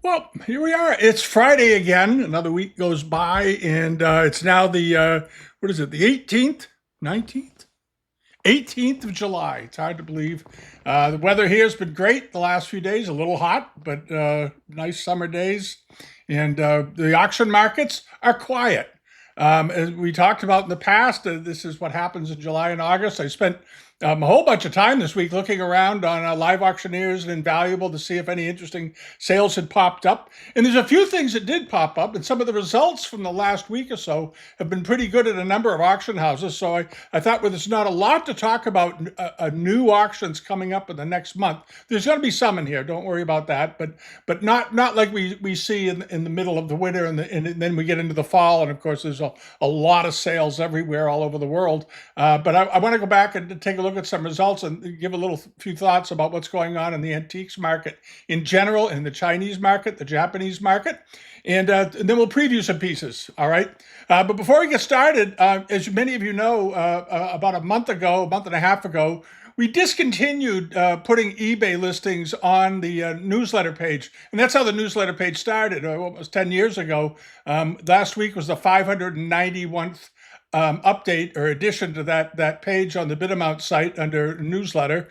Well, here we are. It's Friday again. Another week goes by, and it's now what is it, the 18th, 19th? 18th of July. It's hard to believe. The weather here has been great the last few days, a little hot, but nice summer days. And the auction markets are quiet. As we talked about in the past, this is what happens in July and August. I spent a whole bunch of time this week looking around on live auctioneers and Invaluable to see if any interesting sales had popped up. And there's a few things that did pop up, and some of the results from the last week or so have been pretty good at a number of auction houses. So I thought, well, there's not a lot to talk about new auctions coming up in the next month. There's going to be some in here. Don't worry about that. But not like we see in the middle of the winter, and then we get into the fall, and of course there's a lot of sales everywhere all over the world. But I want to go back and take a look at some results and give a few thoughts about what's going on in the antiques market in general, in the Chinese market, the Japanese market, and then we'll preview some pieces. All right. But before we get started, as many of you know, about a month and a half ago, we discontinued putting eBay listings on the newsletter page. And that's how the newsletter page started. It was 10 years ago. Last week was the 591th update or addition to that page on the bid amount site under newsletter,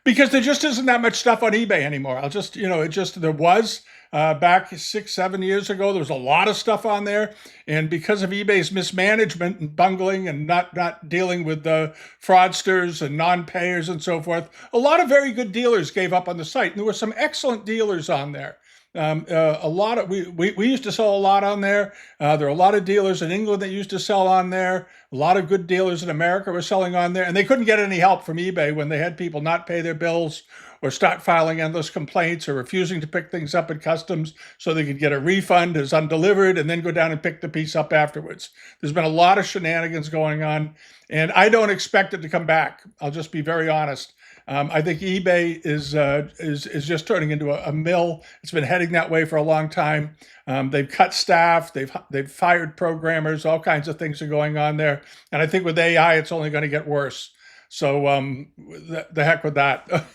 because there just isn't that much stuff on eBay anymore. There was back 6-7 years ago, there was a lot of stuff on there, and because of eBay's mismanagement and bungling and not dealing with the fraudsters and non-payers and so forth, a lot of very good dealers gave up on the site. And there were some excellent dealers on there. We used to sell a lot on there. There are a lot of dealers in England that used to sell on there. A lot of good dealers in America were selling on there, and they couldn't get any help from eBay when they had people not pay their bills or start filing endless complaints or refusing to pick things up at customs so they could get a refund as undelivered and then go down and pick the piece up afterwards. There's been a lot of shenanigans going on, and I don't expect it to come back. I'll just be very honest. I think eBay is just turning into a mill. It's been heading that way for a long time. They've cut staff, they've fired programmers, all kinds of things are going on there. And I think with AI, it's only going to get worse. So the heck with that.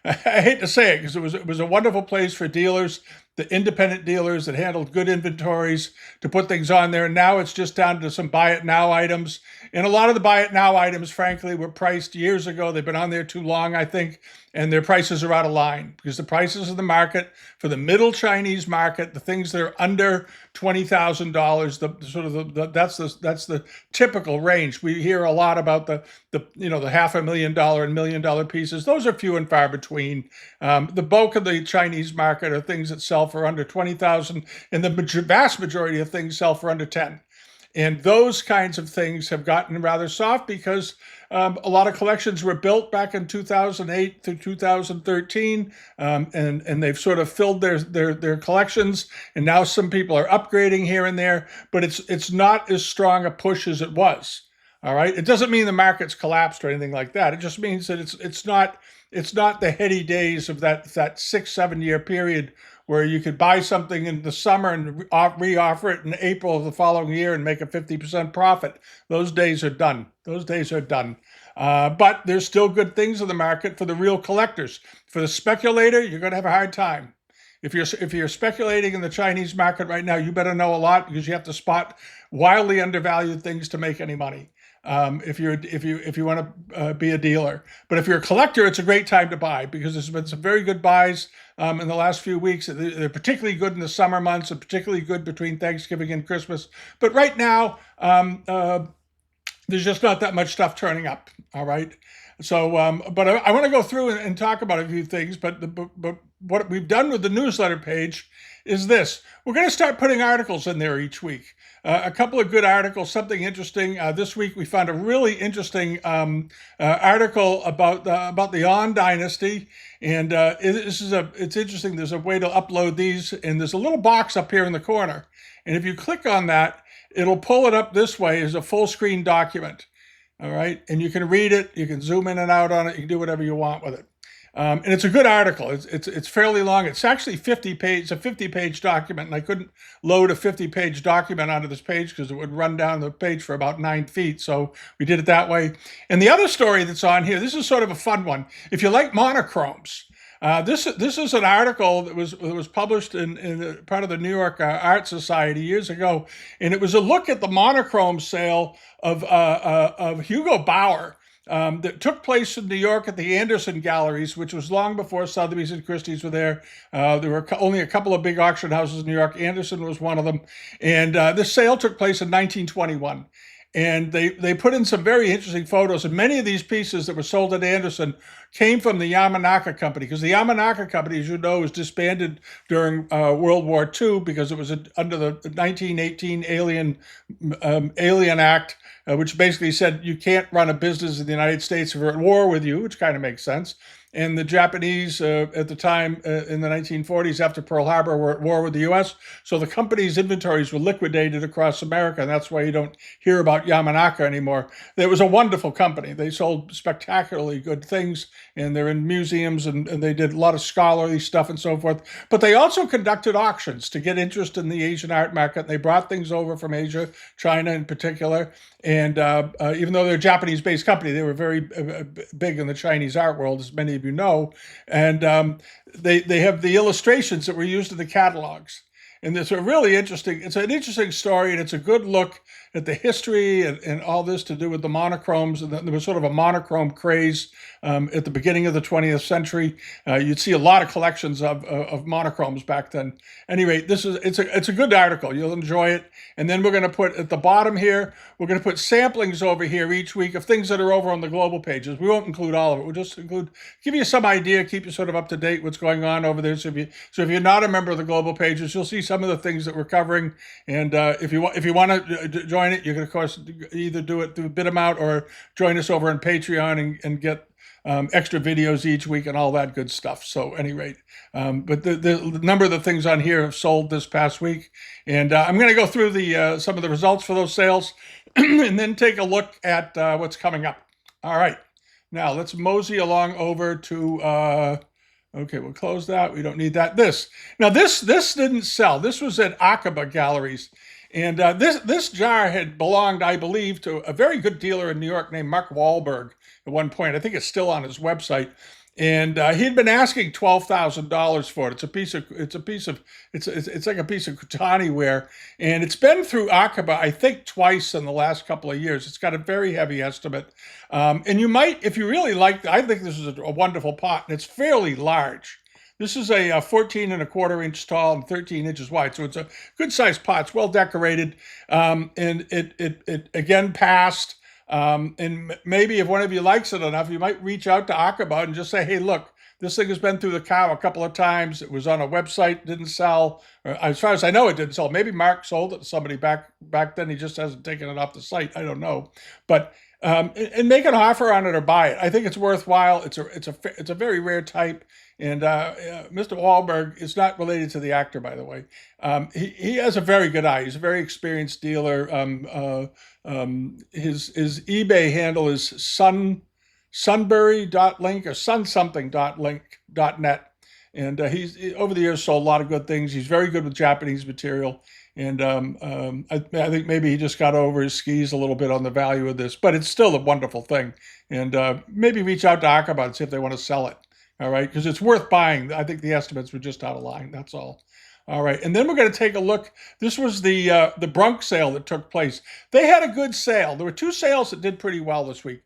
I hate to say it, because it was a wonderful place for dealers, the independent dealers that handled good inventories, to put things on there. And now it's just down to some buy it now items. And a lot of the buy it now items, frankly, were priced years ago. They've been on there too long, I think, and their prices are out of line, because the prices of the market for the middle Chinese market, the things that are under $20,000, that's the typical range. We hear a lot about the $500,000 and $1 million pieces. Those are few and far between. The bulk of the Chinese market are things that sell for under 20,000, and the vast majority of things sell for under 10. And those kinds of things have gotten rather soft because a lot of collections were built back in 2008 through 2013, and they've sort of filled their collections. And now some people are upgrading here and there, but it's not as strong a push as it was. All right. It doesn't mean the market's collapsed or anything like that. It just means that it's not the heady days of that 6-7 year period where you could buy something in the summer and re-offer it in April of the following year and make a 50% profit. Those days are done. But there's still good things in the market for the real collectors. For the speculator, you're going to have a hard time. If you're speculating in the Chinese market right now, you better know a lot, because you have to spot wildly undervalued things to make any money. If you want to be a dealer. But if you're a collector, it's a great time to buy, because there's been some very good buys in the last few weeks. They're particularly good in the summer months, and particularly good between Thanksgiving and Christmas. But right now, there's just not that much stuff turning up. All right. So, but I want to go through and talk about a few things. But what we've done with the newsletter page is this. We're going to start putting articles in there each week. A couple of good articles, something interesting. This week we found a really interesting article about the Yuan dynasty, and it's interesting. There's a way to upload these, and there's a little box up here in the corner, and if you click on that, it'll pull it up this way as a full screen document. All right, and you can read it, you can zoom in and out on it, you can do whatever you want with it. And it's a good article. It's fairly long. It's actually 50 page. It's a 50-page document, and I couldn't load a 50-page document onto this page because it would run down the page for about 9 feet. So we did it that way. And the other story that's on here, this is sort of a fun one. If you like monochromes, This is an article that was published in part of the New York Art Society years ago, and it was a look at the monochrome sale of Hugo Bauer. That took place in New York at the Anderson Galleries, which was long before Sotheby's and Christie's were there. There were only a couple of big auction houses in New York. Anderson was one of them. And this sale took place in 1921. And they put in some very interesting photos. And many of these pieces that were sold at Anderson came from the Yamanaka Company, because the Yamanaka Company, as you know, was disbanded during World War II because it was under the 1918 Alien Act, which basically said you can't run a business in the United States if we're at war with you, which kind of makes sense. And the Japanese at the time in the 1940s after Pearl Harbor were at war with the U.S. So the company's inventories were liquidated across America, and that's why you don't hear about Yamanaka anymore. It was a wonderful company. They sold spectacularly good things, and they're in museums, and they did a lot of scholarly stuff and so forth. But they also conducted auctions to get interest in the Asian art market. They brought things over from Asia, China in particular. And even though they're a Japanese-based company, they were very big in the Chinese art world, as many of you know. And they have the illustrations that were used in the catalogs. And it's a really interesting, it's an interesting story, and it's a good look at the history and all this to do with the monochromes. And there was sort of a monochrome craze at the beginning of the 20th century. You'd see a lot of collections of monochromes back then. Anyway, it's a good article. You'll enjoy it. And then we're going to put at the bottom here, we're going to put samplings over here each week of things that are over on the global pages. We won't include all of it. We'll just give you some idea, keep you sort of up to date what's going on over there. So if you're not a member of the global pages, you'll see some of the things that we're covering. And if you want to join it, you can of course either do it through Bitamount or join us over on Patreon and get extra videos each week and all that good stuff. So, at any rate, but the number of the things on here have sold this past week, and I'm going to go through the some of the results for those sales, and then take a look at what's coming up. All right, now let's mosey along over to. Okay, we'll close that. We don't need that. This didn't sell. This was at Akaba Galleries. And this jar had belonged, I believe, to a very good dealer in New York named Mark Wahlberg at one point. I think it's still on his website. And he'd been asking $12,000 for it. It's like a piece of Kutani ware, and it's been through Akaba, I think, twice in the last couple of years. It's got a very heavy estimate, and you might, if you really like, I think this is a wonderful pot, and it's fairly large. This is a 14 and a quarter inch tall and 13 inches wide, so it's a good sized pot. It's well decorated, and it again passed. And maybe if one of you likes it enough, you might reach out to Akaba and just say, "Hey, look, this thing has been through the cow a couple of times. It was on a website, didn't sell. Or, as far as I know, it didn't sell. Maybe Mark sold it to somebody back then. He just hasn't taken it off the site. I don't know, but." And make an offer on it or buy it. I think it's worthwhile. It's a very rare type, and Mr. Wahlberg is not related to the actor, by the way. He has a very good eye. He's a very experienced dealer. His eBay handle is sunbury.link or sunsomething.link.net. And he's over the years sold a lot of good things. He's very good with Japanese material. And I think maybe he just got over his skis a little bit on the value of this, but it's still a wonderful thing. And maybe reach out to Akaba and see if they want to sell it. All right, because it's worth buying. I think the estimates were just out of line. That's all. All right, and then we're going to take a look. This was the Brunk sale that took place. They had a good sale. There were two sales that did pretty well this week.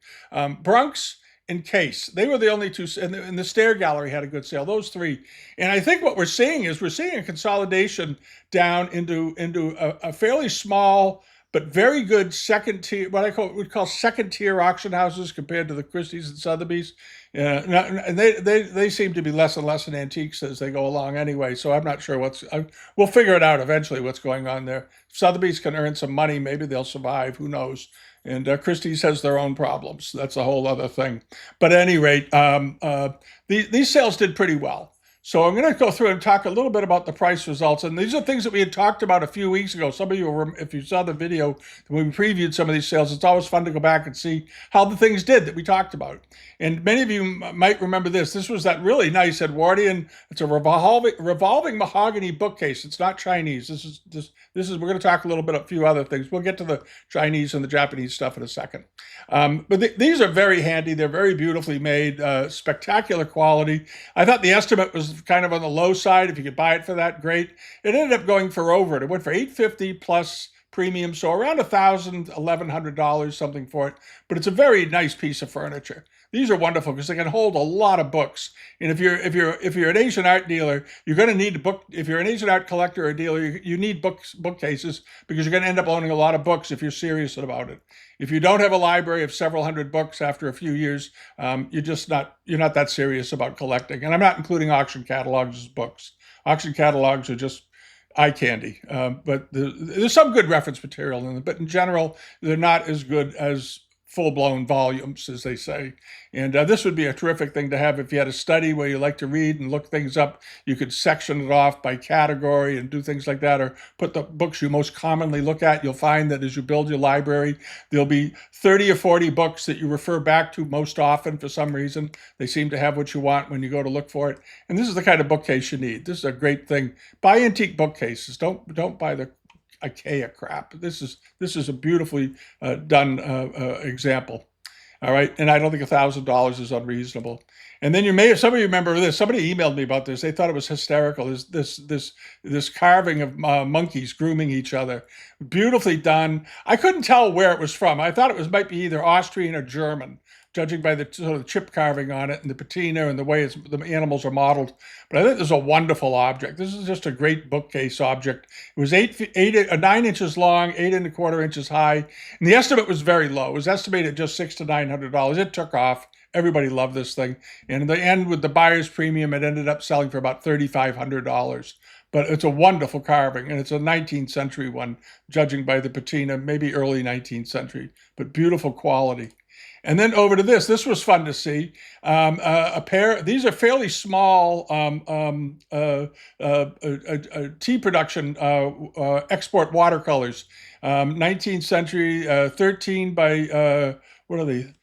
Brunks and Case. They were the only two, and the Stair Gallery had a good sale. Those three. And I think what we're seeing a consolidation down into a fairly small but very good second tier, what I would call second tier auction houses compared to the Christie's and Sotheby's. And they seem to be less and less in antiques as they go along anyway. So I'm not sure we'll figure it out eventually what's going on there. If Sotheby's can earn some money, maybe they'll survive. Who knows? And Christie's has their own problems. That's a whole other thing. But at any rate, these sales did pretty well. So I'm going to go through and talk a little bit about the price results. And these are things that we had talked about a few weeks ago. Some of you, if you saw the video when we previewed some of these sales, it's always fun to go back and see how the things did that we talked about. And many of you might remember this. This was that really nice Edwardian, it's a revolving mahogany bookcase. It's not Chinese. We're going to talk a little bit about a few other things. We'll get to the Chinese and the Japanese stuff in a second. But these are very handy. They're very beautifully made, spectacular quality. I thought the estimate was kind of on the low side. If you could buy it for that, great. It ended up going for over it. It went for $850 plus premium, so around $1,000, $1,100 something for it. But it's a very nice piece of furniture. These are wonderful because they can hold a lot of books. And if you're an Asian art dealer, you're going to need a book. If you're an Asian art collector or dealer, you need bookcases because you're going to end up owning a lot of books if you're serious about it. If you don't have a library of several hundred books after a few years, you're not that serious about collecting. And I'm not including auction catalogs as books. Auction catalogs are just eye candy. But there's some good reference material in them. But in general, they're not as good as full-blown volumes, as they say. And this would be a terrific thing to have if you had a study where you like to read and look things up. You could section it off by category and do things like that, or put the books you most commonly look at. You'll find that as you build your library, there'll be 30 or 40 books that you refer back to most often for some reason. They seem to have what you want when you go to look for it. And this is the kind of bookcase you need. This is a great thing. Buy antique bookcases. Don't buy the IKEA crap. This is a beautifully done example. All right, and I don't think $1,000 is unreasonable. And then some of you remember this. Somebody emailed me about this. They thought it was hysterical. This carving of monkeys grooming each other, beautifully done. I couldn't tell where it was from. I thought it might be either Austrian or German, judging by the sort of chip carving on it and the patina and the way the animals are modeled. But I think this is a wonderful object. This is just a great bookcase object. It was 9 inches long, 8¼ inches high, and the estimate was very low. It was estimated just $600 to $900. It took off. Everybody loved this thing. And in the end, with the buyer's premium, it ended up selling for about $3,500. But it's a wonderful carving, and it's a 19th century one, judging by the patina, maybe early 19th century, but beautiful quality. And then over to this. This was fun to see. A pair. These are fairly small tea production export watercolors. 19th century, 13 by what are they?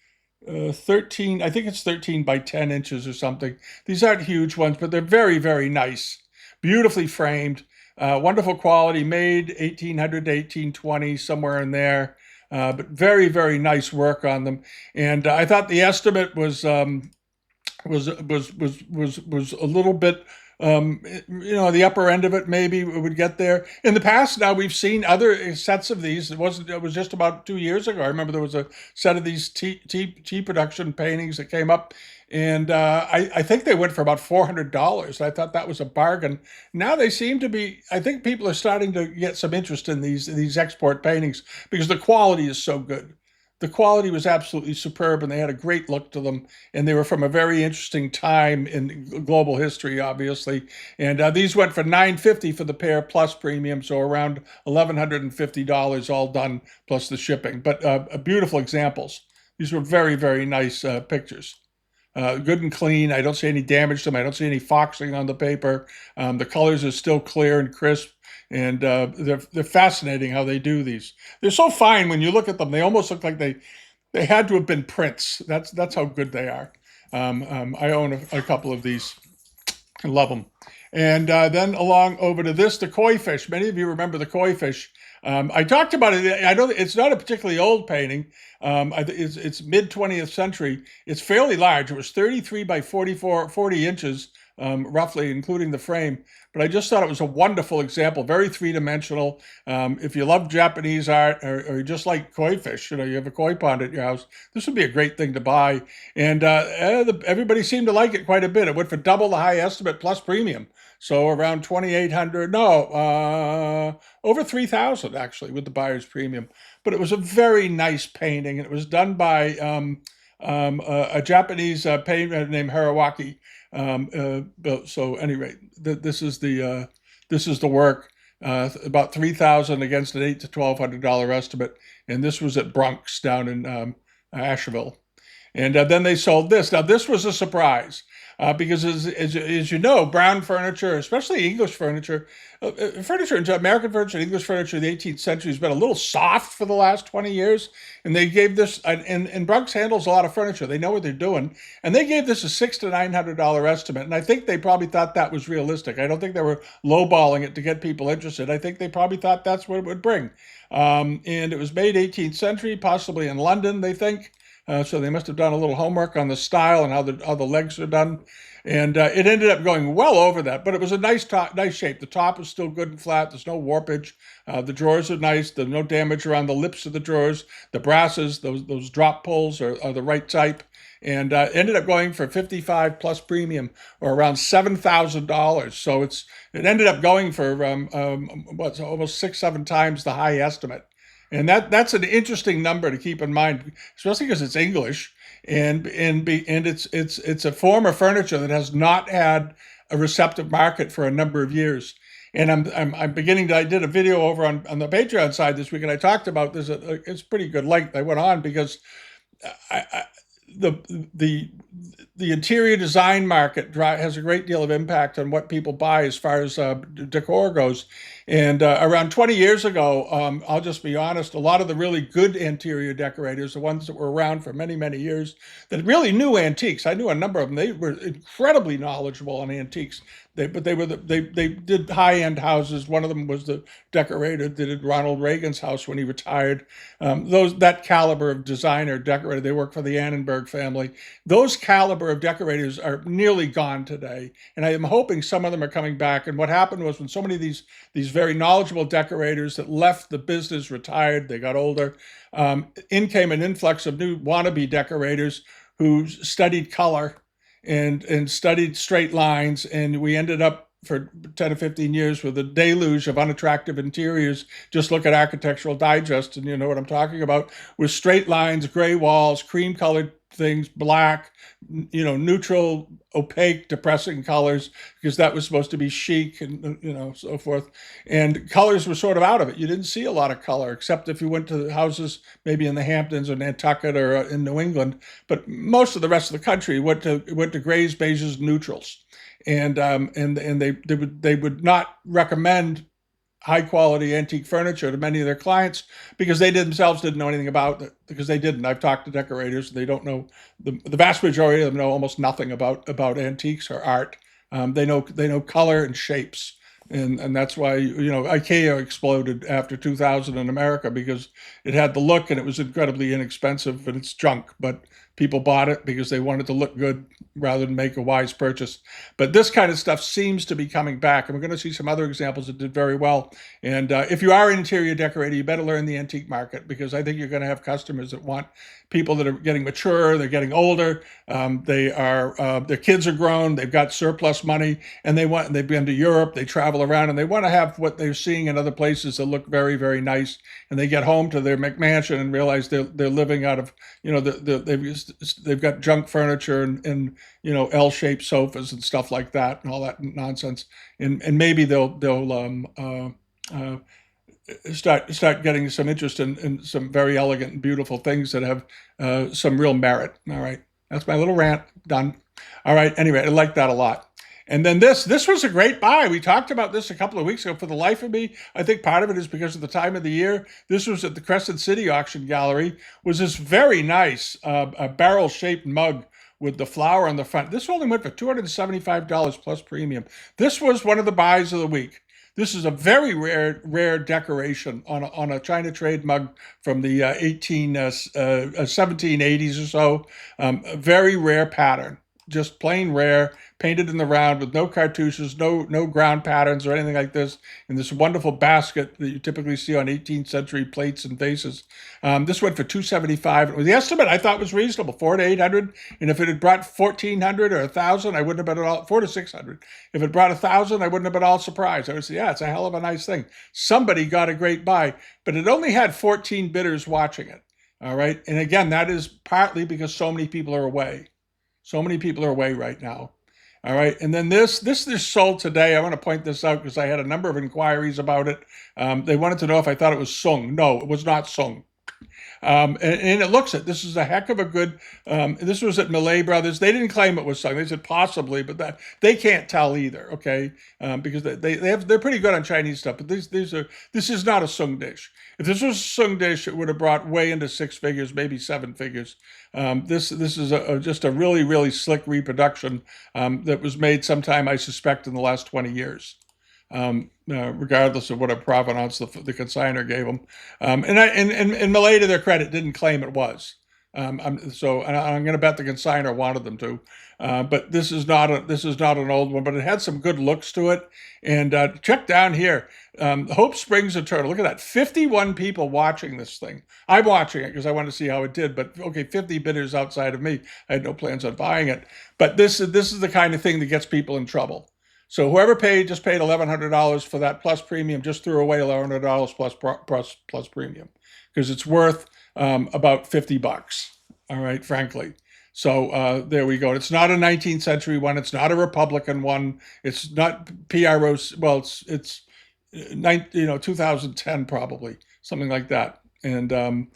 13. I think it's 13 by 10 inches or something. These aren't huge ones, but they're very, very nice. Beautifully framed. Wonderful quality. Made 1800 to 1820, somewhere in there. But very, very nice work on them. And I thought the estimate was a little bit, the upper end of it maybe would get there. In the past, now we've seen other sets of these. It was just about 2 years ago. I remember there was a set of these tea production paintings that came up. And I think they went for about $400. I thought that was a bargain. Now they seem to be, I think people are starting to get some interest in these export paintings because the quality is so good. The quality was absolutely superb, and they had a great look to them. And they were from a very interesting time in global history, obviously. And these went for $950 for the pair plus premium, so around $1,150 all done plus the shipping. But beautiful examples. These were very, very nice pictures. Good and clean. I don't see any damage to them. I don't see any foxing on the paper. The colors are still clear and crisp, and they're fascinating how they do these. They're so fine when you look at them. They almost look like they had to have been prints. That's how good they are. I own a couple of these. I love them. And then along over to this, the koi fish. Many of you remember the koi fish. I talked about it. I know it's not a particularly old painting. It's mid 20th century. It's fairly large. It was 33 by 40 inches, roughly, including the frame. But I just thought it was a wonderful example, very three-dimensional. If you love Japanese art or you just like koi fish, you have a koi pond at your house, this would be a great thing to buy. And everybody seemed to like it quite a bit. It went for double the high estimate plus premium. So around 2,800, over 3,000 actually with the buyer's premium. But it was a very nice painting, and it was done by a Japanese painter named Harawaki. So anyway, this is the work. About 3,000 against an $800 to $1,200 estimate, and this was at Bronx down in Asheville. And then they sold this. Now, this was a surprise because, as you know, brown furniture, especially English furniture, furniture, American furniture, English furniture in the 18th century has been a little soft for the last 20 years. And they gave this, and Brooks handles a lot of furniture. They know what they're doing. And they gave this a $600 to $900 estimate. And I think they probably thought that was realistic. I don't think they were lowballing it to get people interested. I think they probably thought that's what it would bring. And it was made 18th century, possibly in London, they think. So they must have done a little homework on the style and how the legs are done. And it ended up going well over that, but it was a nice shape. The top is still good and flat. There's no warpage. The drawers are nice. There's no damage around the lips of the drawers. The brasses, those drop pulls are the right type. And ended up going for 55 plus premium, or around $7,000. So it ended up going for what's almost 6-7 times the high estimate. And that's an interesting number to keep in mind, especially because it's English and it's a form of furniture that has not had a receptive market for a number of years. And I'm beginning to. I did a video over on the Patreon side this week, and I talked about this. It's pretty good length. I went on because I the the interior design market has a great deal of impact on what people buy as far as decor goes. And around 20 years ago, I'll just be honest, a lot of the really good interior decorators, the ones that were around for many, many years, that really knew antiques. I knew a number of them. They were incredibly knowledgeable on antiques. They did high-end houses. One of them was the decorator that did Ronald Reagan's house when he retired. That caliber of designer decorator, they work for the Annenberg family. Those caliber of decorators are nearly gone today, and I am hoping some of them are coming back. And what happened was, when so many of these very knowledgeable decorators that left the business, retired, they got older, in came an influx of new wannabe decorators who studied color and studied straight lines, and we ended up for 10 or 15 years with a deluge of unattractive interiors. Just look at Architectural Digest and you know what I'm talking about, with straight lines, gray walls, cream colored things, black, neutral, opaque, depressing colors, because that was supposed to be chic and so forth. And colors were sort of out of it. You didn't see a lot of color, except if you went to houses maybe in the Hamptons or Nantucket or in New England. But most of the rest of the country went to grays, beiges, neutrals, and they would not recommend high quality antique furniture to many of their clients because they themselves didn't know anything about it, because they didn't. I've talked to decorators. They don't know, the vast majority of them know almost nothing about antiques or art. They know color and shapes. And that's why, IKEA exploded after 2000 in America, because it had the look and it was incredibly inexpensive, and it's junk, but people bought it because they wanted to look good rather than make a wise purchase. But this kind of stuff seems to be coming back, and we're going to see some other examples that did very well. And if you are an interior decorator, you better learn the antique market, because I think you're going to have customers that want people that are getting mature, they're getting older, their kids are grown, they've got surplus money, and they've been to Europe, they travel around, and they want to have what they're seeing in other places that look very, very nice. And they get home to their McMansion and realize they're living out of, they've got junk furniture and L-shaped sofas and stuff like that and all that nonsense. And maybe they'll start getting some interest in some very elegant and beautiful things that have some real merit. All right, that's my little rant done. All right, anyway, I like that a lot. And then this was a great buy. We talked about this a couple of weeks ago. For the life of me, I think part of it is because of the time of the year. This was at the Crescent City Auction Gallery. Was this very nice a barrel-shaped mug with the flower on the front. This only went for $275 plus premium. This was one of the buys of the week. This is a very rare decoration on a China trade mug from the 1780s or so. A very rare pattern, just plain rare, painted in the round with no cartouches, no ground patterns or anything like this, in this wonderful basket that you typically see on 18th century plates and vases. This went for $275. The estimate I thought was reasonable, $400 to $800. And if it had brought $1,400 or $1,000, I wouldn't have been at all, $400 to $600. If it brought $1,000, I wouldn't have been all surprised. I would say, yeah, it's a hell of a nice thing. Somebody got a great buy, but it only had 14 bidders watching it. All right. And again, that is partly because so many people are away. So many people are away right now. All right. And then this sold today. I want to point this out because I had a number of inquiries about it. They wanted to know if I thought it was Sung. No, it was not Sung. And it looks it. This is a heck of a good. This was at Millet Brothers. They didn't claim it was sung. They said possibly, but that they can't tell either. Okay, because they're pretty good on Chinese stuff. But this is not a sung dish. If this was a sung dish, it would have brought way into six figures, maybe seven figures. This is just a really really slick reproduction that was made sometime, I suspect, in the last 20 years. Regardless of what a provenance the consignor gave them. And Millet, to their credit, didn't claim it was. I'm going to bet the consignor wanted them to. But this is not an old one, but it had some good looks to it. And check down here, Hope Springs Eternal. Look at that, 51 people watching this thing. I'm watching it because I want to see how it did. But okay, 50 bidders outside of me. I had no plans on buying it. But this is the kind of thing that gets people in trouble. So whoever just paid $1,100 for that plus premium, just threw away $1,100 plus premium because it's worth about $50. All right, frankly. So there we go. It's not a 19th century one. It's not a Republican one. It's not PRO. Well, it's 2010 probably, something like that. And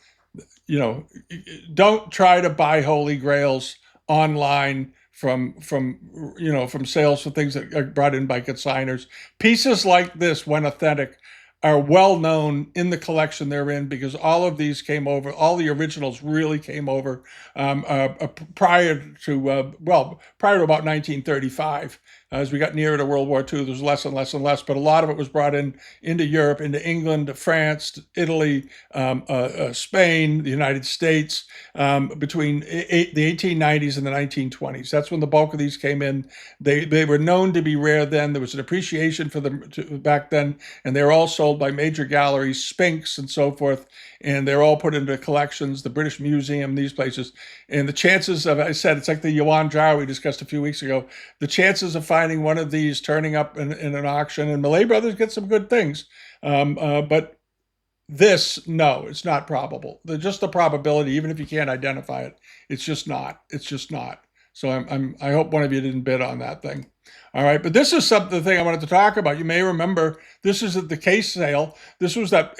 don't try to buy Holy Grails online from sales for things that are brought in by consigners. Pieces like this, when authentic, are well known in the collection they're in because all of these came over. All the originals really came over prior to about 1935. As we got nearer to World War II, there's less and less and less, but a lot of it was brought into Europe, into England, France, Italy, Spain, the United States, between the 1890s and the 1920s. That's when the bulk of these came in. They were known to be rare then. There was an appreciation for them back then, and they were all sold by major galleries, Spinks and so forth, and they're all put into collections, the British Museum, these places. And the chances of, I said, it's like the Yuan jar we discussed a few weeks ago, the chances of finding one of these turning up in an auction, and Millet Brothers get some good things, but no, it's not probable. Just the probability, even if you can't identify it, it's just not. It's just not. So I hope one of you didn't bid on that thing. All right, but this is the thing I wanted to talk about. You may remember this is at the case sale. This was that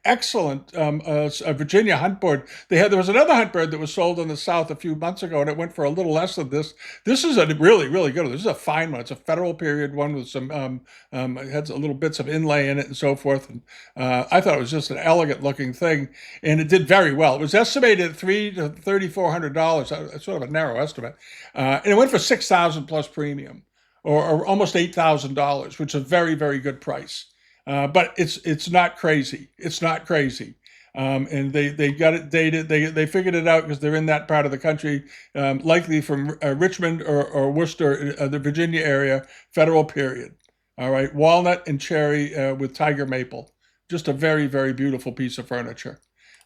excellent Virginia hunt bird. There was another hunt bird that was sold in the South a few months ago, and it went for a little less than this. This is a really, really good one. This is a fine one. It's a federal period one with some it had little bits of inlay in it and so forth. And I thought it was just an elegant looking thing, and it did very well. It was estimated at $300 to $3,400. It's sort of a narrow estimate, and it went for $6,000 plus premium, or almost $8,000, which is a very, very good price. But it's not crazy. It's not crazy. And they got it dated. They figured it out because they're in that part of the country, likely from Richmond or Worcester, the Virginia area, federal period. All right, walnut and cherry with tiger maple. Just a very, very beautiful piece of furniture.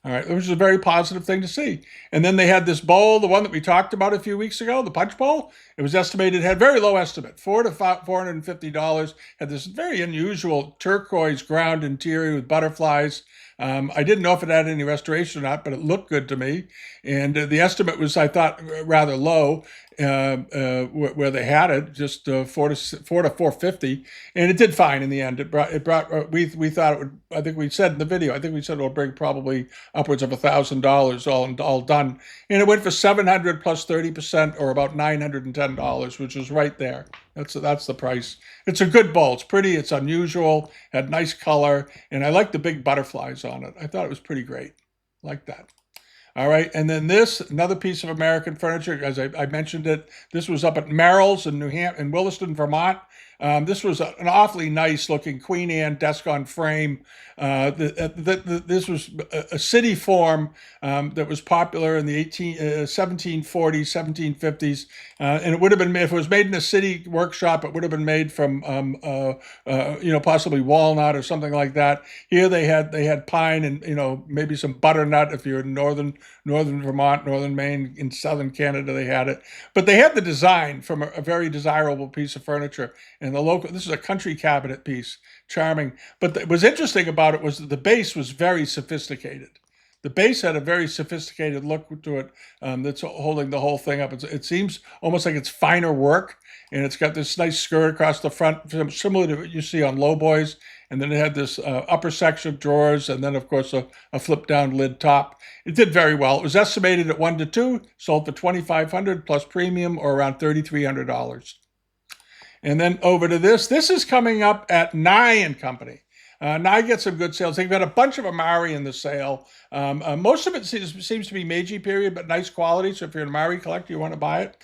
All right, which is a very positive thing to see. And then they had this bowl, the one that we talked about a few weeks ago, the punch bowl. It was estimated, had very low estimate, $400 to $450. Had this very unusual turquoise ground interior with butterflies. I didn't know if it had any restoration or not, but it looked good to me. And the estimate was, I thought, rather low where they had it, just $400 to $450, and it did fine in the end. It brought. We thought it would. I think we said in the video. I think we said it would bring probably upwards of $1,000 all done, and it went for $700 plus 30%, or about $910, which was right there. That's the price. It's a good bowl. It's pretty. It's unusual. Had nice color, and I like the big butterflies on it. I thought it was pretty great. Like that. All right, and then another piece of American furniture, as I mentioned it. This was up at Merrill's in Williston, Vermont. This was an awfully nice looking Queen Anne desk on frame. This was a city form that was popular in the 1740s, 1750s, and it would have been made, if it was made in a city workshop, it would have been made from possibly walnut or something like that. Here they had pine and maybe some butternut if you're in northern Vermont, northern Maine, in southern Canada they had it. But they had the design from a very desirable piece of furniture. And this is a country cabinet piece, charming. But what was interesting about it was that the base was very sophisticated. The base had a very sophisticated look to it that's holding the whole thing up. It seems almost like it's finer work, and it's got this nice skirt across the front, similar to what you see on lowboys. and then it had this upper section of drawers, and then of course a flip down lid top. It did very well. It was estimated at 1 to 2, sold for $2,500 plus premium, or around $3,300. And then over to this. This is coming up at Nye and Company. Nye gets some good sales. They've got a bunch of Amari in the sale. Most of it seems to be Meiji period, but nice quality. So if you're an Amari collector, you want to buy it,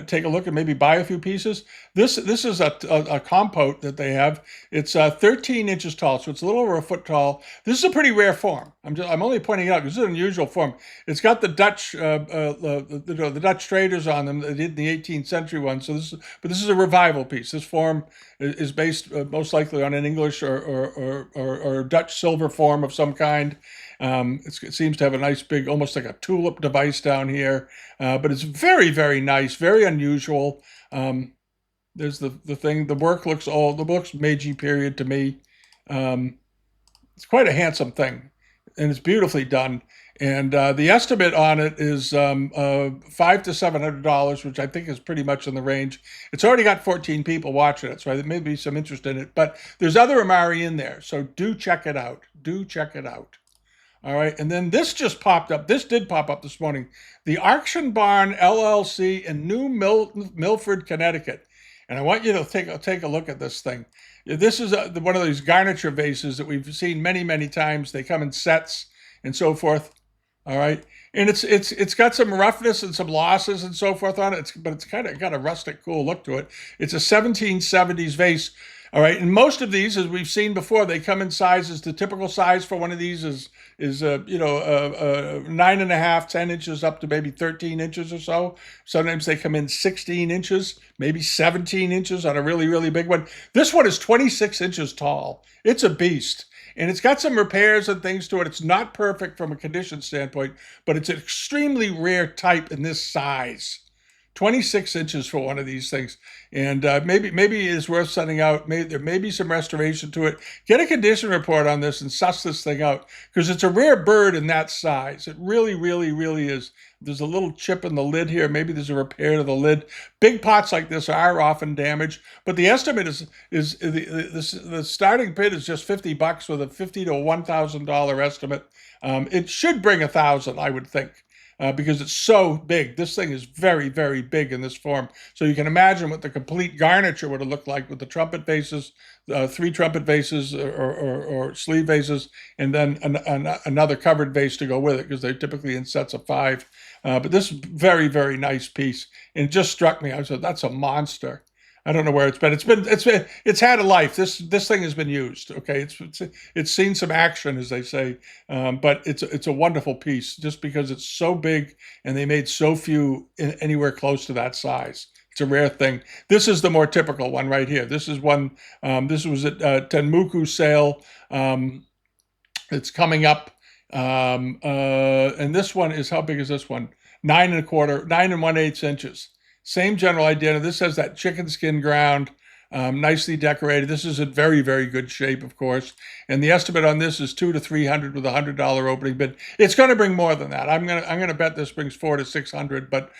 take a look and maybe buy a few pieces. This is a compote that they have. It's 13 inches tall, so it's a little over a foot tall. This is a pretty rare form. I'm only pointing it out because this is an unusual form. It's got the the Dutch traders on them. They did the 18th century one. So but this is a revival piece. This form is based most likely on an English or Dutch silver form of some kind. It seems to have a nice big, almost like a tulip device down here, but it's very, very nice, very unusual. There's the thing. The work looks Meiji period to me. It's quite a handsome thing, and it's beautifully done. And the estimate on it is $500 to $700, which I think is pretty much in the range. It's already got 14 people watching it, so there may be some interest in it. But there's other Amari in there, so do check it out. Do check it out. All right, and then this just popped up. This did pop up this morning. The Auction Barn LLC in New Milford, Connecticut. And I want you to take a look at this thing. This is one of these garniture vases that we've seen many, many times. They come in sets and so forth. All right, and it's got some roughness and some losses and so forth on it. But it's kind of got a rustic, cool look to it. It's a 1770s vase. All right, and most of these, as we've seen before, they come in sizes. The typical size for one of these is 9.5, 10 inches up to maybe 13 inches or so. Sometimes they come in 16 inches, maybe 17 inches on a really, really big one. This one is 26 inches tall. It's a beast. And it's got some repairs and things to it. It's not perfect from a condition standpoint, but it's an extremely rare type in this size. 26 inches for one of these things. And maybe it's worth sending out. There may be some restoration to it. Get a condition report on this and suss this thing out, because it's a rare bird in that size. It really, really, really is. There's a little chip in the lid here. Maybe there's a repair to the lid. Big pots like this are often damaged, but the estimate is the starting bid is just $50 with a $50 to $1,000 estimate. It should bring $1,000, I would think. Because it's so big. This thing is very, very big in this form. So you can imagine what the complete garniture would have looked like with the trumpet vases, 3 trumpet vases or sleeve vases, and then another covered vase to go with it, because they're typically in sets of 5. But this is very, very nice piece. And it just struck me. I said, that's a monster. I don't know where it's been. It's had a life. This thing has been used. Okay, it's seen some action, as they say. But it's a wonderful piece, just because it's so big and they made so few anywhere close to that size. It's a rare thing. This is the more typical one right here. This is one. This was at Tenmuku sale. It's coming up, and this one is, how big is this one? 9 1/8 inches. Same general idea. This has that chicken skin ground, nicely decorated. This is in very, very good shape, of course. And the estimate on this is $200 to $300 with a $100 opening bid. It's going to bring more than that. I'm gonna bet this brings $400 to $600, but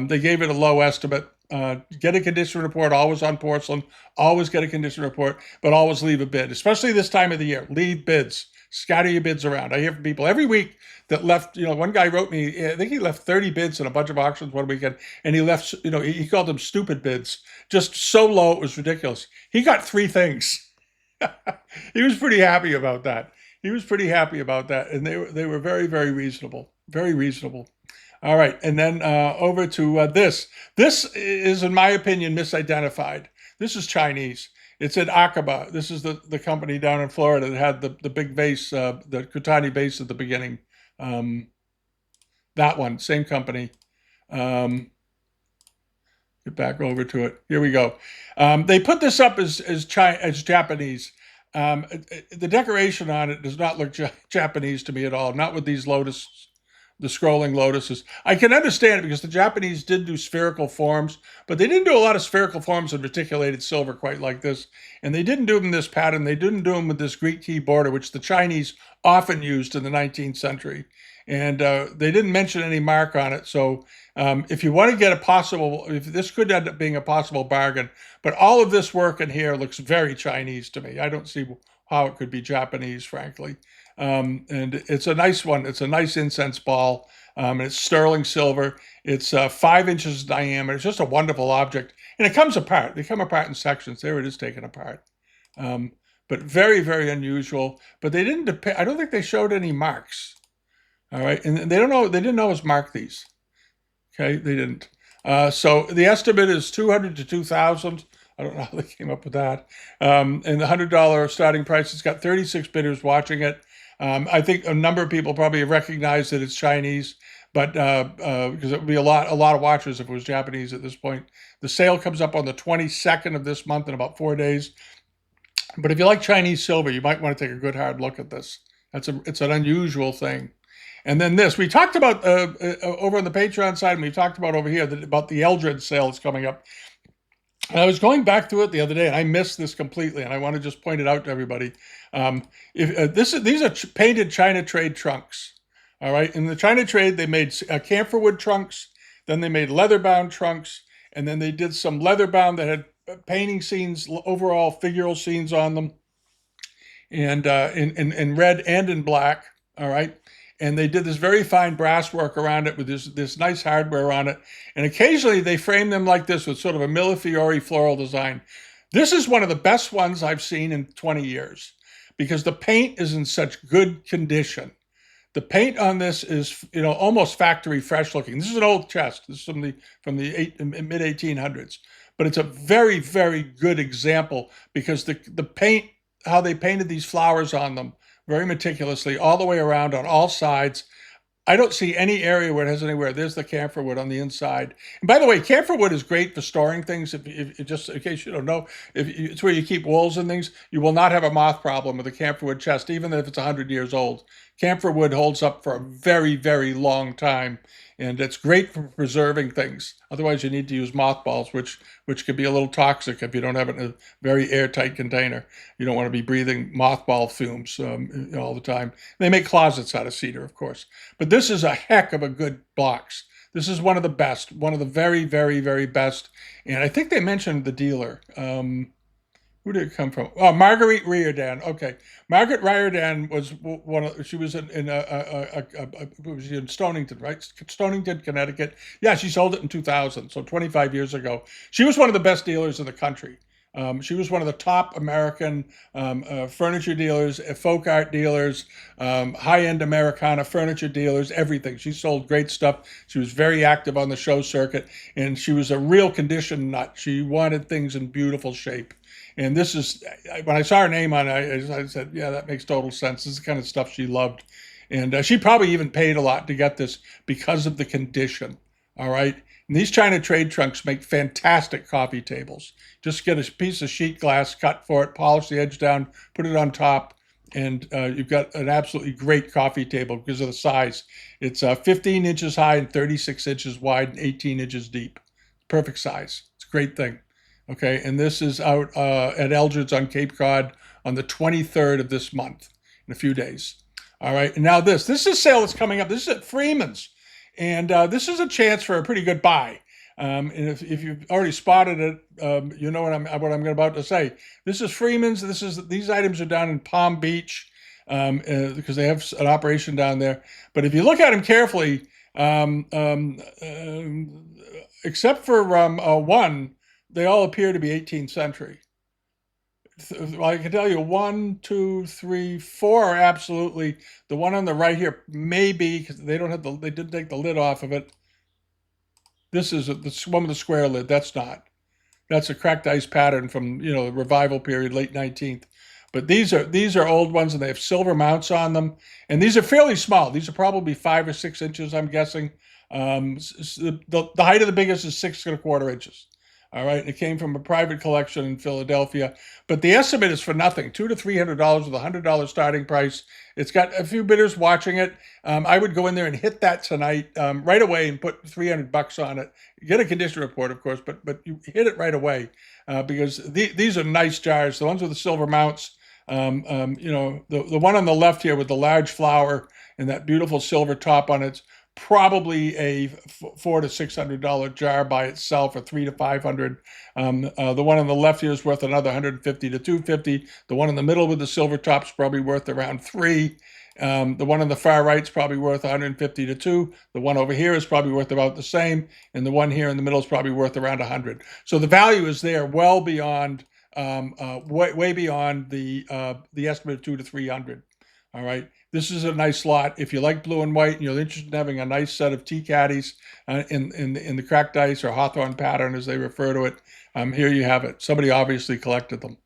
they gave it a low estimate. Get a condition report, always on porcelain. Always get a condition report, but always leave a bid, especially this time of the year. Leave bids. Scatter your bids around. I hear from people every week that left, one guy wrote me, I think he left 30 bids in a bunch of auctions one weekend, and he left, he called them stupid bids, just so low it was ridiculous. He got 3 things. He was pretty happy about that. And they were very, very reasonable. Very reasonable. All right, and then over to this. This is, in my opinion, misidentified. This is Chinese. It's at Akaba. This is the company down in Florida that had the big vase, the Kutani vase at the beginning. That one, same company. Get back over to it. Here we go. They put this up as Japanese. The decoration on it does not look Japanese to me at all. Not with these the scrolling lotuses. I can understand it, because the Japanese did do spherical forms, but they didn't do a lot of spherical forms of reticulated silver quite like this. And they didn't do them in this pattern. They didn't do them with this Greek key border, which the Chinese often used in the 19th century. And they didn't mention any mark on it. So if you want to get if this could end up being a possible bargain, but all of this work in here looks very Chinese to me. I don't see how it could be Japanese, frankly. And it's a nice one. It's a nice incense ball. It's sterling silver. It's 5 inches diameter. It's just a wonderful object. And it comes apart. They come apart in sections. There it is taken apart. Um, but very, very unusual. But they didn't depict, I don't think they showed any marks. All right. And they don't know, they didn't always mark these. Okay. They didn't. So the estimate is 200 to 2,000. I don't know how they came up with that. And the $100 starting price, it's got 36 bidders watching it. I think a number of people probably have recognized that it's Chinese, but because it would be a lot of watchers if it was Japanese at this point. The sale comes up on the 22nd of this month in about 4 days. But if you like Chinese silver, you might want to take a good hard look at this. It's an unusual thing. And then this, we talked about over on the Patreon side, and we talked about over here about the Eldred sale that's coming up. And I was going back through it the other day, and I missed this completely, and I want to just point it out to everybody. These are painted China trade trunks. All right, in the China trade, they made camphor wood trunks, then they made leather-bound trunks, and then they did some leather-bound that had painting scenes, overall figural scenes on them, and in red and in black. All right. And they did this very fine brass work around it with this nice hardware on it. And occasionally they frame them like this with sort of a millefiori floral design. This is one of the best ones I've seen in 20 years because the paint is in such good condition. The paint on this is, almost factory fresh looking. This is an old chest. This is from the mid 1800s, but it's a very, very good example because the paint, how they painted these flowers on them, very meticulously, all the way around on all sides. I don't see any area where it has anywhere. There's the camphor wood on the inside. And by the way, camphor wood is great for storing things. If just in case you don't know, it's where you keep wools and things. You will not have a moth problem with a camphor wood chest, even if it's 100 years old. Camphor wood holds up for a very, very long time, and it's great for preserving things. Otherwise, you need to use mothballs, which could be a little toxic if you don't have it in a very airtight container. You don't want to be breathing mothball fumes all the time. They make closets out of cedar, of course. But this is a heck of a good box. This is one of the best, one of the very, very, very best. And I think they mentioned the dealer. Who did it come from? Oh, Marguerite Riordan. Okay, Margaret Riordan was one of. She was was in Stonington, right? Stonington, Connecticut. Yeah, she sold it in 2000, so 25 years ago. She was one of the best dealers in the country. She was one of the top American furniture dealers, folk art dealers, high-end Americana furniture dealers, everything. She sold great stuff. She was very active on the show circuit, and she was a real condition nut. She wanted things in beautiful shape. And this is, when I saw her name on it, I said, yeah, that makes total sense. This is the kind of stuff she loved. And she probably even paid a lot to get this because of the condition. All right. And these China trade trunks make fantastic coffee tables. Just get a piece of sheet glass, cut for it, polish the edge down, put it on top, and you've got an absolutely great coffee table because of the size. It's 15 inches high and 36 inches wide and 18 inches deep. Perfect size. It's a great thing. Okay, and this is out at Eldred's on Cape Cod on the 23rd of this month, in a few days. All right, and now this is a sale that's coming up. This is at Freeman's, and this is a chance for a pretty good buy. And if you've already spotted it, you know what I'm about to say. This is Freeman's. These items are down in Palm Beach because they have an operation down there. But if you look at them carefully, except for one. They all appear to be 18th century. I can tell you 1, 2, 3, 4 are absolutely. The one on the right here maybe because they didn't take the lid off of it. This is the one with the square lid. That's not. That's a cracked ice pattern from the revival period, late 19th. But these are old ones, and they have silver mounts on them. And these are fairly small. These are probably 5 or 6 inches, I'm guessing. The height of the biggest is 6¼ inches. All right, and it came from a private collection in Philadelphia, but the estimate is for nothing, $200 to $300 with a $100 starting price. It's got a few bidders watching it. I would go in there and hit that tonight right away and put $300 on it. Get a condition report, of course, but you hit it right away because these are nice jars. The ones with the silver mounts, the one on the left here with the large flower and that beautiful silver top on it. probably a $400 to $600 jar by itself, or 300 to 500. The one on the left here is worth another 150 to 250. The one in the middle with the silver top is probably worth around three. The one on the far right is probably worth 150 to two. The one over here is probably worth about the same, and the one here in the middle is probably worth around 100. So the value is there, well beyond, way beyond the estimate of 200 to 300. All right. This is a nice lot. If you like blue and white and you're interested in having a nice set of tea caddies in the cracked ice or Hawthorne pattern, as they refer to it, here you have it. Somebody obviously collected them.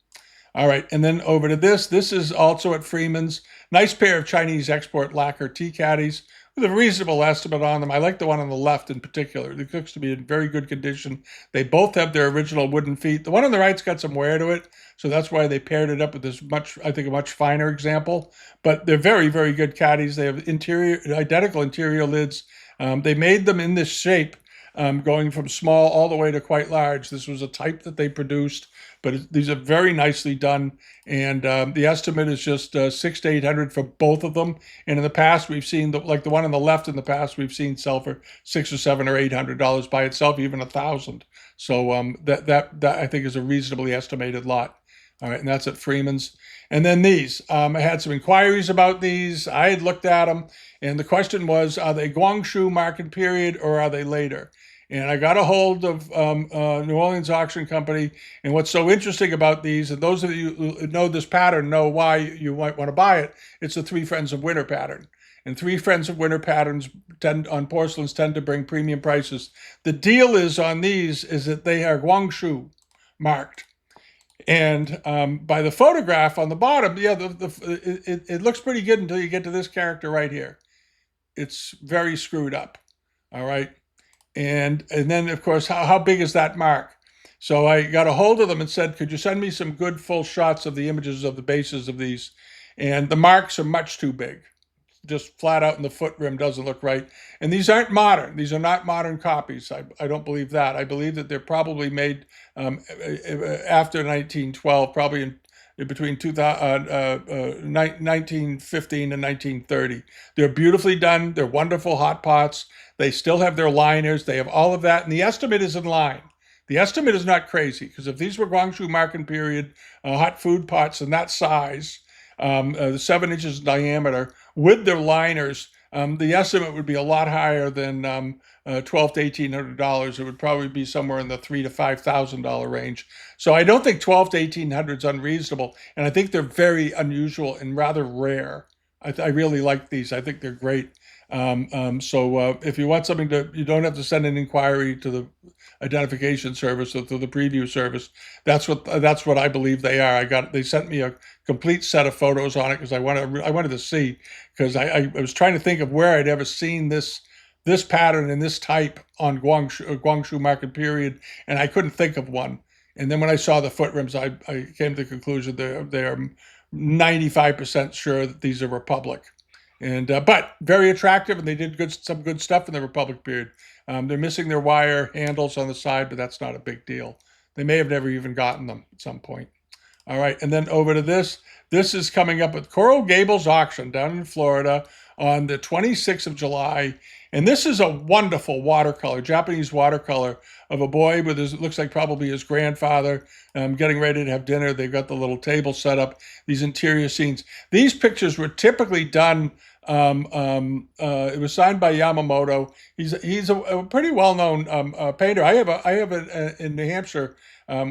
All right, and then over to this. This is also at Freeman's. Nice pair of Chinese export lacquer tea caddies with a reasonable estimate on them. I like the one on the left in particular. It looks to be in very good condition. They both have their original wooden feet. The one on the right's got some wear to it, so that's why they paired it up with this I think, a much finer example. But they're very, very good caddies. They have identical interior lids. They made them in this shape, going from small all the way to quite large. This was a type that they produced, but these are very nicely done. And the estimate is just 600 to 800 for both of them. And in the past, we've seen like the one on the left. In the past, we've seen sell for $600 or $700 or $800 by itself, even $1,000. So that I think is a reasonably estimated lot. All right, and that's at Freeman's. And then these, I had some inquiries about these. I had looked at them, and the question was, are they Guangzhou market period or are they later? And I got a hold of New Orleans Auction Company. And what's so interesting about these, and those of you who know this pattern know why you might want to buy it, it's the Three Friends of Winter pattern. And Three Friends of Winter patterns on porcelains tend to bring premium prices. The deal is on these is that they are Guangzhou marked. And by the photograph on the bottom, yeah, it looks pretty good until you get to this character right here. It's very screwed up. All right. And then, of course, how big is that mark? So I got a hold of them and said, could you send me some good full shots of the images of the bases of these? And the marks are much too big. Just flat out in the foot rim doesn't look right. And these aren't modern. These are not modern copies. I don't believe that. I believe that they're probably made after 1912, probably in between 1915 and 1930. They're beautifully done. They're wonderful hot pots. They still have their liners. They have all of that. And the estimate is in line. The estimate is not crazy, because if these were Guangzhou market period hot food pots in that size, 7 inches in diameter, with their liners, the estimate would be a lot higher than $1,200 to $1,800. It would probably be somewhere in the $3,000 to $5,000 range. So I don't think $1,200 to $1,800 is unreasonable, and I think they're very unusual and rather rare. I really like these. I think they're great. So if you want something you don't have to send an inquiry to the identification service or to the preview service. That's what I believe they are. They sent me a complete set of photos on it because I wanted to see, because I was trying to think of where I'd ever seen this pattern and this type on Guangzhou market period, and I couldn't think of one. And then when I saw the foot rims, I came to the conclusion they're 95% sure that these are Republic. And but very attractive, and they did some good stuff in the Republic period. They're missing their wire handles on the side, but that's not a big deal. They may have never even gotten them at some point. All right, and then over to this. This is coming up at Coral Gables Auction down in Florida on the 26th of July. And this is a wonderful watercolor, Japanese watercolor of a boy with it looks like probably his grandfather getting ready to have dinner. They've got the little table set up, these interior scenes. These pictures were typically done, it was signed by Yamamoto. He's a pretty well-known painter. I have in New Hampshire,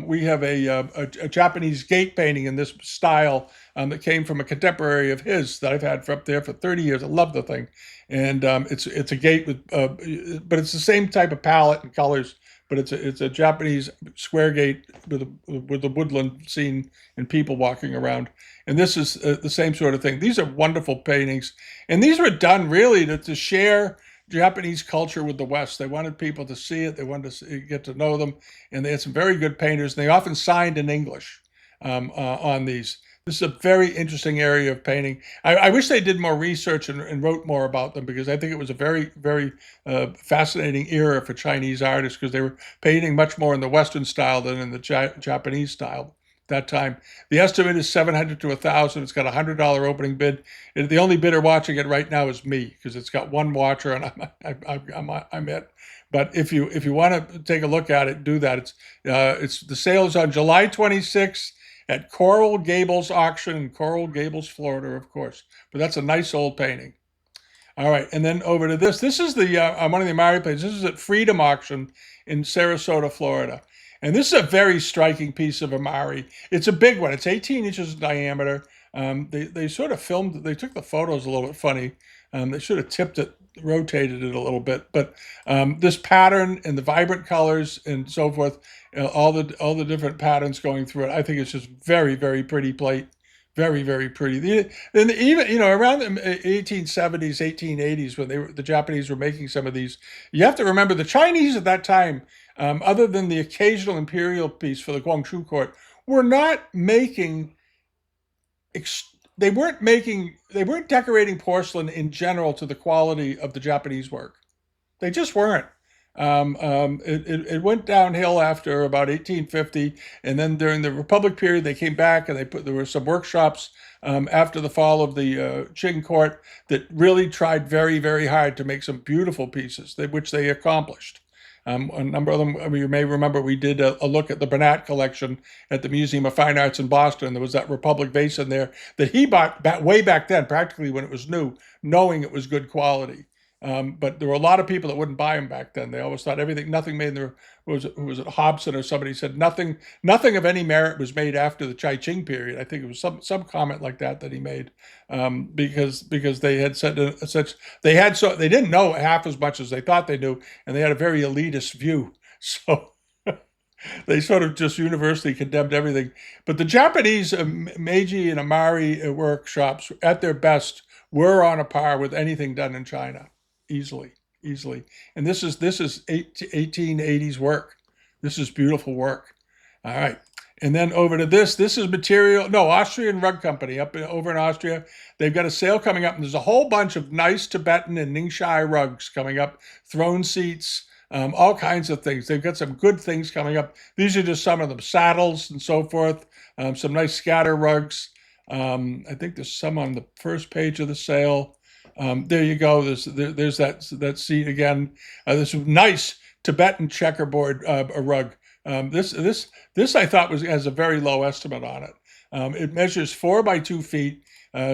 we have a Japanese gate painting in this style that came from a contemporary of his that I've had up there for 30 years. I love the thing. And it's a gate with, but it's the same type of palette and colors. But it's a Japanese square gate with a woodland scene and people walking around. And this is the same sort of thing. These are wonderful paintings, and these were done really to share Japanese culture with the West. They wanted people to see it. They wanted to get to know them, and they had some very good painters. And they often signed in English on these. This is a very interesting area of painting. I wish they did more research and wrote more about them, because I think it was a very, very fascinating era for Chinese artists, because they were painting much more in the Western style than in the Japanese style. that time. The estimate is 700 to 1,000. It's got a $100 opening bid. The only bidder watching it right now is me because it's got one watcher and I'm it. But if you want to take a look at it, do that. It's the sale is on July 26th at Coral Gables Auction in Coral Gables, Florida, of course. But that's a nice old painting. All right, and then over to this. This is the one of the Amari plates. This is at Freedom Auction in Sarasota, Florida. And this is a very striking piece of Amari. It's a big one. It's 18 inches in diameter. They sort of filmed, they took the photos a little bit funny. They should have tipped it, rotated it a little bit. But this pattern and the vibrant colors and so forth, all the different patterns going through it, I think it's just very, very pretty plate. Very, very pretty. And even, around the 1870s, 1880s, when the Japanese were making some of these, you have to remember the Chinese at that time, other than the occasional imperial piece for the Guangzhou court, were not making, they weren't decorating porcelain in general to the quality of the Japanese work. They just weren't. It went downhill after about 1850, and then during the Republic period, they came back and there were some workshops after the fall of the Qing court that really tried very, very hard to make some beautiful pieces, which they accomplished. A number of them, you may remember, we did a look at the Bernat collection at the Museum of Fine Arts in Boston. There was that Republic vase in there that he bought way back then, practically when it was new, knowing it was good quality. But there were a lot of people that wouldn't buy them back then. They always thought nothing made in there. Was it Hobson or somebody said nothing of any merit was made after the Chai Ching period. I think it was some comment like that he made, because they had they didn't know half as much as they thought they knew, and they had a very elitist view. So they sort of just universally condemned everything. But the Japanese Meiji and Amari workshops, at their best, were on a par with anything done in China. Easily. And this is 1880s work. This is beautiful work. All right. And then over to this is Austrian Rug Company over in Austria. They've got a sale coming up, and there's a whole bunch of nice Tibetan and Ningxia rugs coming up, throne seats, all kinds of things. They've got some good things coming up. These are just some of them, saddles and so forth, some nice scatter rugs. I think there's some on the first page of the sale. There you go. There's that seat again. This nice Tibetan checkerboard rug. This I thought has a very low estimate on it. It measures 4 by 2 feet,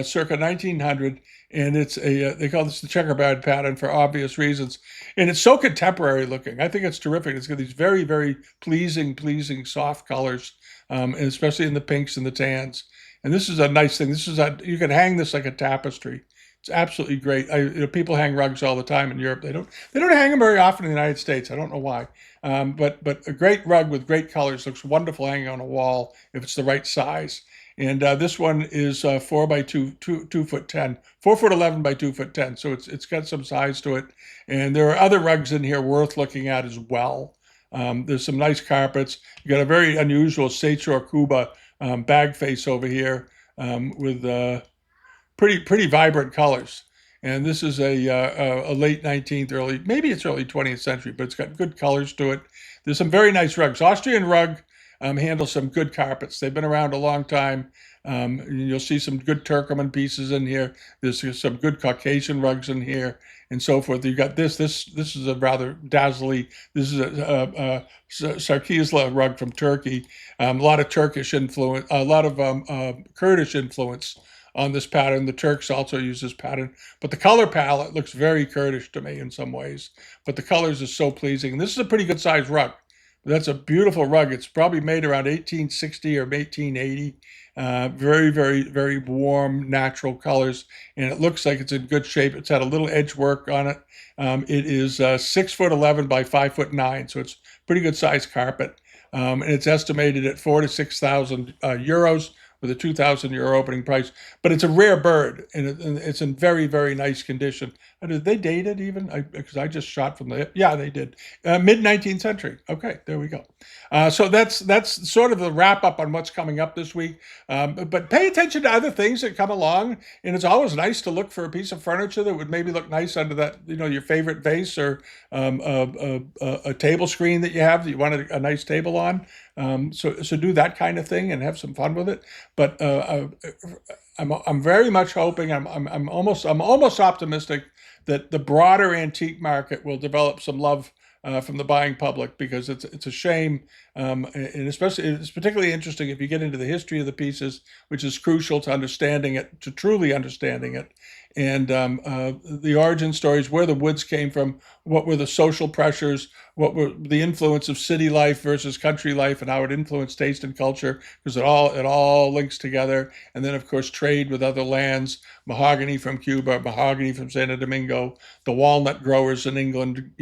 circa 1900, and they call this the checkerboard pattern for obvious reasons. And it's so contemporary looking. I think it's terrific. It's got these very, very pleasing soft colors, and especially in the pinks and the tans. And this is a nice thing. You can hang this like a tapestry. It's absolutely great. People hang rugs all the time in Europe. They don't hang them very often in the United States. I don't know why. But a great rug with great colors looks wonderful hanging on a wall if it's the right size. And this one is 4 by 2 foot 10, 4 foot 11 by 2 foot 10. So it's got some size to it. And there are other rugs in here worth looking at as well. There's some nice carpets. You got a very unusual Seicho Kuba bag face over here with pretty vibrant colors. And this is a late 19th, maybe it's early 20th century, but it's got good colors to it. There's some very nice rugs. Austrian Rug handles some good carpets. They've been around a long time. You'll see some good Turkoman pieces in here. There's some good Caucasian rugs in here and so forth. You've got this is a rather dazzling, this is a Sarkisla rug from Turkey. A lot of Turkish influence, a lot of Kurdish influence on this pattern. The Turks also use this pattern, but the color palette looks very Kurdish to me in some ways, but the colors are so pleasing. And this is a pretty good sized rug. That's a beautiful rug. It's probably made around 1860 or 1880. Very, very, very warm, natural colors, and it looks like it's in good shape. It's had a little edge work on it. It is 6 foot 11 by 5 foot 9, so it's pretty good sized carpet. And it's estimated at 4,000 to 6,000 euros with a 2,000 euro opening price. But it's a rare bird, and it's in very, very nice condition. Did they date it even? Because I just shot from the hip. Yeah, they did. Mid-19th century. Okay, there we go. So that's sort of the wrap up on what's coming up this week. But pay attention to other things that come along, and it's always nice to look for a piece of furniture that would maybe look nice under that, your favorite vase or a table screen that you have that you want a nice table on. So do that kind of thing and have some fun with it. But I'm very much hoping, I'm almost optimistic that the broader antique market will develop some love from the buying public, because it's a shame, and especially it's particularly interesting if you get into the history of the pieces, which is crucial to understanding it, to truly understanding it, and the origin stories, where the woods came from, what were the social pressures, what were the influence of city life versus country life, and how it influenced taste and culture, because it all links together. And then of course trade with other lands, mahogany from Cuba, mahogany from Santo Domingo, the walnut growers in England,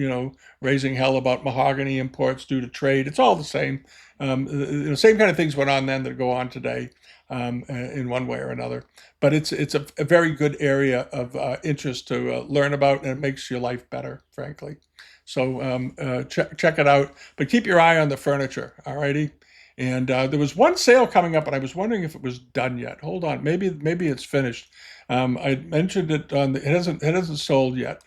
raising hell about mahogany imports due to trade. It's all the same. The same kind of things went on then that go on today, in one way or another. But it's a very good area of interest to learn about, and it makes your life better, frankly. So check it out, but keep your eye on the furniture. All righty. And there was one sale coming up, and I was wondering if it was done yet. Hold on, maybe it's finished. I mentioned it on it hasn't sold yet.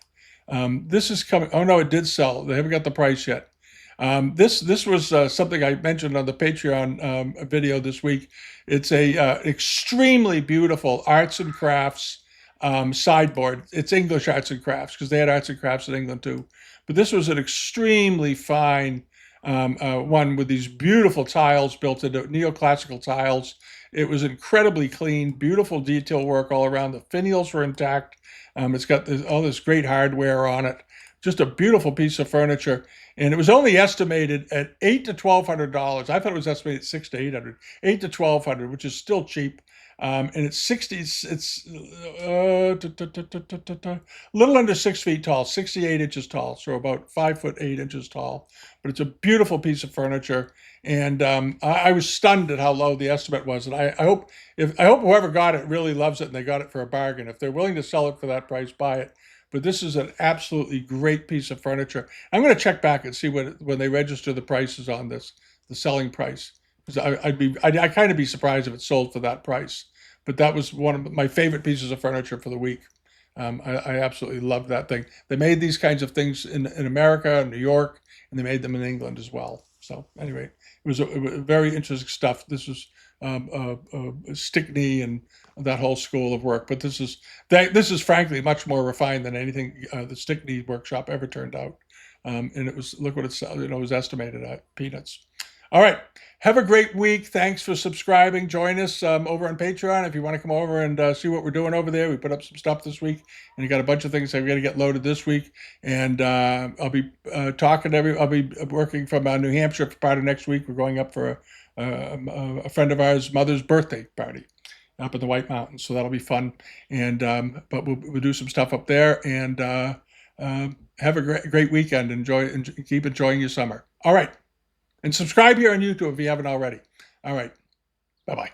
This is coming. Oh no, it did sell. They haven't got the price yet. This was something I mentioned on the Patreon video this week. It's a extremely beautiful arts and crafts sideboard. It's English arts and crafts, because they had arts and crafts in England too. But this was an extremely fine one with these beautiful tiles built into neoclassical tiles. It was incredibly clean, beautiful detail work all around. The finials were intact. It's got all this great hardware on it. Just a beautiful piece of furniture, and it was only estimated at $800 to $1,200. I thought it was estimated at $600 to $800, $800 to $1,200, which is still cheap. And it's 60. It's a little under 6 feet tall, 68 inches tall, so about 5'8" tall. But it's a beautiful piece of furniture, and I was stunned at how low the estimate was. And I hope whoever got it really loves it, and they got it for a bargain. If they're willing to sell it for that price, buy it. But this is an absolutely great piece of furniture. I'm going to check back and see when they register the prices on this, the selling price. Because I'd kind of be surprised if it sold for that price. But that was one of my favorite pieces of furniture for the week. I absolutely loved that thing. They made these kinds of things in America, in New York, and they made them in England as well. So anyway, it was very interesting stuff. This was Stickney and that whole school of work. But this is frankly much more refined than anything the Stickney workshop ever turned out. And look what it was estimated at, peanuts. All right. Have a great week. Thanks for subscribing. Join us over on Patreon if you want to come over and see what we're doing over there. We put up some stuff this week, and you got a bunch of things that we're going to get loaded this week. And I'll be I'll be working from New Hampshire for part of next week. We're going up for a friend of ours' mother's birthday party up in the White Mountains, so that'll be fun. And but we'll do some stuff up there, and have a great weekend. Enjoy and keep enjoying your summer. All right. And subscribe here on YouTube if you haven't already. All right. Bye-bye.